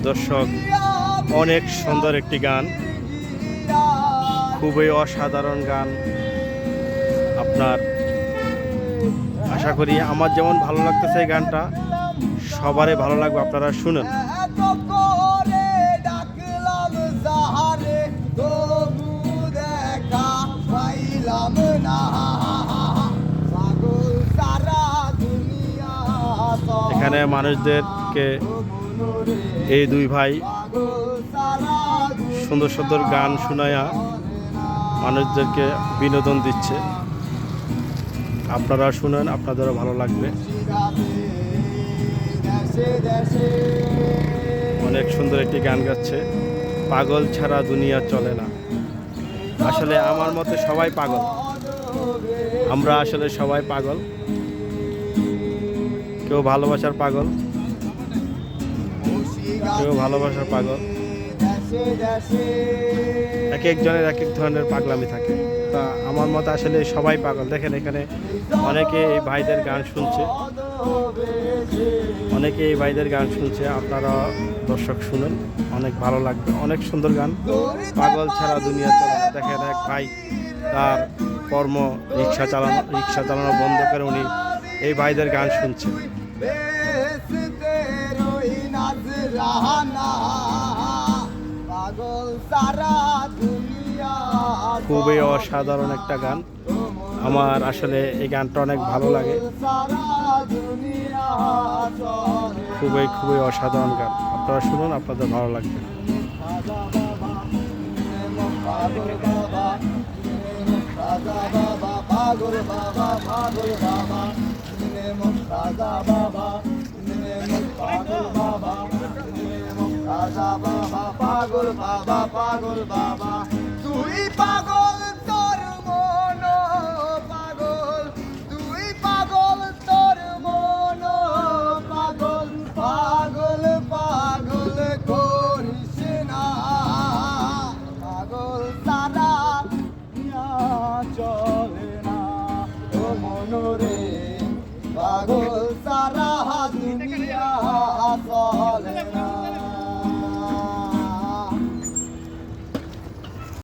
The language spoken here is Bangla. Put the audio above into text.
দর্শক, অনেক সুন্দর একটি গান, খুবই অসাধারণ গান। আপনার আশা করি আমার যেমন ভালো লাগতেছে এই গানটা সবারই ভালো লাগবে। আপনারা শুনুন। এখানে মানুষদেরকে এই দুই ভাই সুন্দর সুন্দর গান শোনায়া মানুষদেরকে বিনোদন দিচ্ছে। আপনারা শুনেন, আপনাদেরও ভালো লাগবে। অনেক সুন্দর একটি গান গাচ্ছে। পাগল ছাড়া দুনিয়া চলে না। আসলে আমার মতে সবাই পাগল, আমরা আসলে সবাই পাগল। কেউ ভালোবাসার পাগল, কেউ ভালোবাসার পাগল। এক একজনের এক এক ধরনের পাগলামি থাকে। তা আমার মতে আসলে সবাই পাগল। দেখেন এখানে অনেকে এই ভাইদের গান শুনছে, অনেকে এই ভাইদের গান শুনছে। আপনারা দর্শক শুনেন, অনেক ভালো লাগবে। অনেক সুন্দর গান, পাগল ছাড়া দুনিয়া চলে না। দেখেন এক ভাই তার কর্ম রিক্সা চালানো বন্ধ করে উনি এই ভাইদের গান শুনছে। খুবই অসাধারণ একটা গান। আমার আসলে এই গানটা অনেক ভালো লাগে। খুবই খুবই অসাধারণ গান। আপনারা শুনুন, আপনাদের ভালো লাগবে। পাগল বাবা, পাগল বাবা, তুই পাগল তোর মন পাগল, তুই পাগল তোর মন পাগল, পাগল পাগল করিস না, পাগল তারা চলে না ও মনোরে।